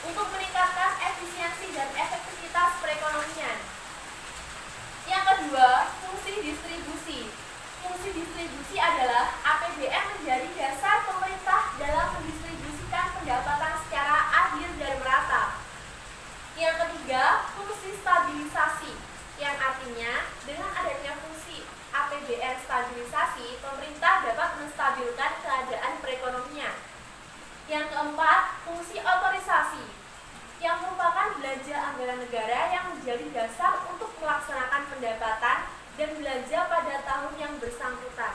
untuk meningkatkan efisiensi dan efektivitas perekonomian. Yang kedua, fungsi distribusi. Fungsi distribusi adalah APBN menjadi dasar pemerintah dalam mendistribusikan pendapatan secara adil dan merata. Yang ketiga, fungsi stabilisasi, yang artinya dengan adanya fungsi APBN stabilisasi, pemerintah dapat menstabilkan keadaan perekonomian. Yang keempat, fungsi otorisasi, yang merupakan belanja anggaran negara yang menjadi dasar untuk melaksanakan pendapatan dan belanja pada tahun yang bersangkutan.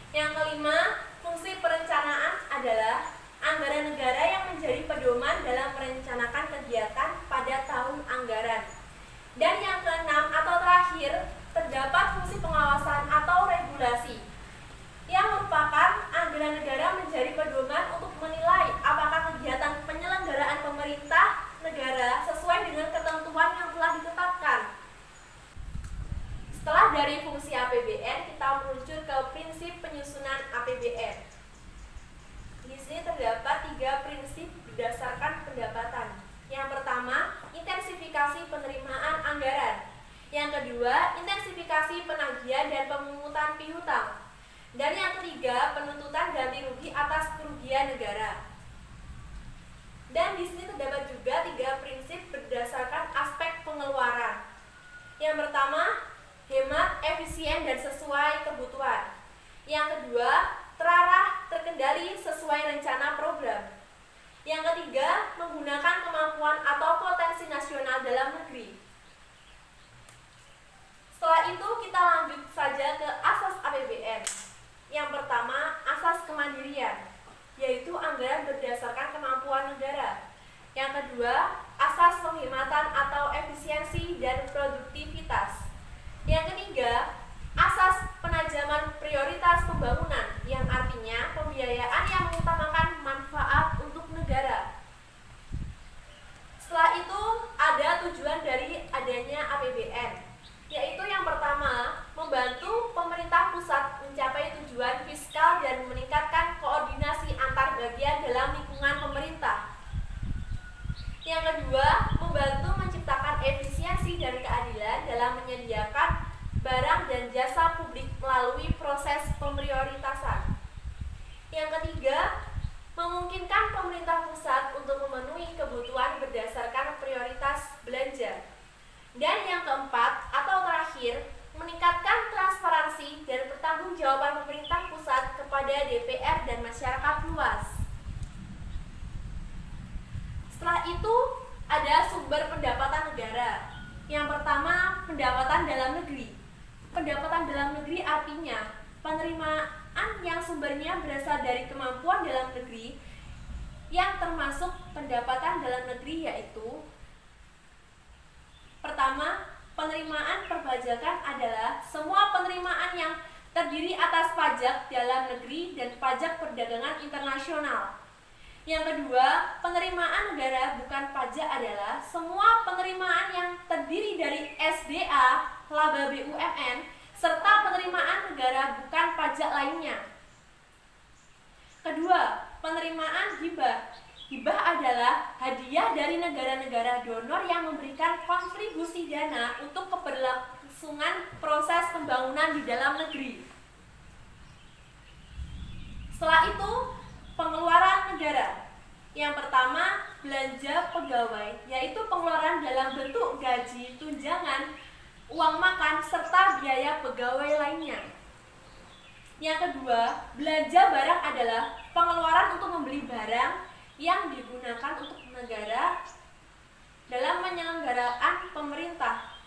Yang kelima, fungsi perencanaan adalah anggaran negara yang menjadi pedoman dalam merencanakan kegiatan pada tahun anggaran. Dan yang keenam atau terakhir, terdapat fungsi pengawasan atau regulasi, yang merupakan anggaran negara menjadi pedoman untuk menilai apakah kegiatan penyelenggaraan pemerintah negara sesuai dengan ketentuan yang telah ditetapkan. Setelah dari fungsi APBN, kita meluncur ke prinsip penyusunan APBN. Di sini terdapat 3 prinsip berdasarkan pendapatan. Yang pertama, intensifikasi penerimaan anggaran. Yang kedua, intensifikasi penagihan dan pemungutan piutang. Dan yang ketiga, penuntutan ganti rugi atas kerugian negara. Dan di sini terdapat juga 3 prinsip berdasarkan aspek pengeluaran. Yang pertama, hemat, efisien, dan sesuai kebutuhan. Yang kedua, terarah, terkendali, sesuai rencana program. Yang ketiga, menggunakan kemampuan atau potensi nasional dalam negeri. Setelah itu, kita lanjut saja ke asas APBN. Yang pertama, asas kemandirian, yaitu anggaran berdasarkan kemampuan negara. Yang kedua, asas penghematan atau efisiensi dan produktivitas. Yang ketiga, asas penajaman prioritas pembangunan, yang artinya pembiayaan yang mengutamakan manfaat untuk negara. Setelah itu, ada tujuan dari adanya APBN, yaitu yang pertama, membantu pemerintah pusat mencapai tujuan fiskal dan meningkatkan koordinasi antar bagian dalam lingkungan pemerintah. Yang kedua, membantu menciptakan efisiensi dan keadilan dalam menyediakan barang dan jasa publik melalui proses pemprioritasan. Yang ketiga, memungkinkan pemerintah pusat untuk memenuhi kebutuhan berdasarkan prioritas belanja. Dan yang keempat atau terakhir, meningkatkan transparansi dan pertanggungjawaban pemerintah pusat kepada DPR dan masyarakat luas. Setelah itu, ada sumber pendapatan negara. Yang pertama, pendapatan dalam negeri. Pendapatan dalam negeri artinya penerimaan yang sumbernya berasal dari kemampuan dalam negeri, yang termasuk pendapatan dalam negeri yaitu: pertama, penerimaan perpajakan adalah semua penerimaan yang terdiri atas pajak dalam negeri dan pajak perdagangan internasional. Yang kedua, penerimaan negara bukan pajak adalah semua penerimaan yang terdiri dari SDA, laba BUMN, serta penerimaan negara bukan pajak lainnya. Kedua, penerimaan hibah. Hibah adalah hadiah dari negara-negara donor yang memberikan kontribusi dana untuk keberlangsungan proses pembangunan di dalam negeri. Setelah itu, pengeluaran negara. Yang pertama, belanja pegawai, yaitu pengeluaran dalam bentuk gaji, tunjangan, uang makan, serta biaya pegawai lainnya. Yang kedua, belanja barang adalah pengeluaran untuk membeli barang yang digunakan untuk negara dalam penyelenggaraan pemerintah.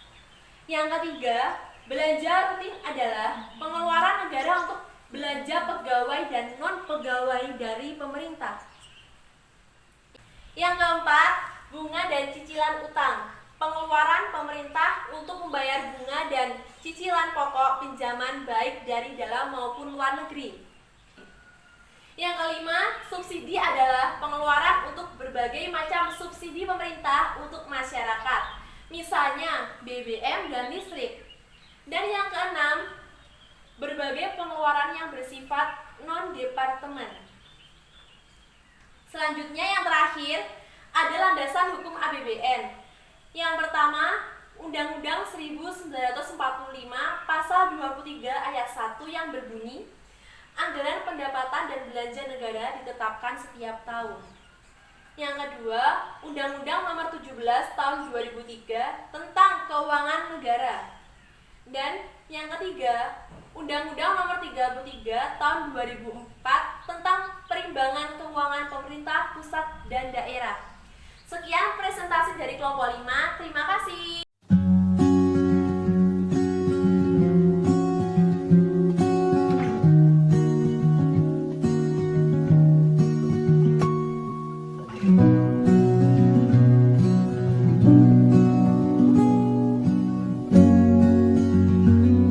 Yang ketiga, belanja rutin adalah pengeluaran negara untuk belanja pegawai dan non-pegawai dari pemerintah. Yang keempat, bunga dan cicilan utang. Pengeluaran pemerintah untuk membayar bunga dan cicilan pokok pinjaman baik dari dalam maupun luar negeri. Yang kelima, subsidi adalah pengeluaran untuk berbagai macam subsidi pemerintah untuk masyarakat, misalnya BBM dan listrik. Dan yang keenam, berbagai pengeluaran yang bersifat non-departemen. Selanjutnya yang terakhir, ada landasan hukum APBN. Yang pertama, Undang-Undang 1945 Pasal 23 Ayat 1 yang berbunyi, anggaran pendapatan dan belanja negara ditetapkan setiap tahun. Yang kedua, Undang-Undang Nomor 17 Tahun 2003 tentang Keuangan Negara. Dan yang ketiga, Undang-Undang Nomor 33 Tahun 2004 tentang Perimbangan Keuangan Pemerintah Pusat dan Daerah. Sekian presentasi dari kelompok 5. Terima kasih.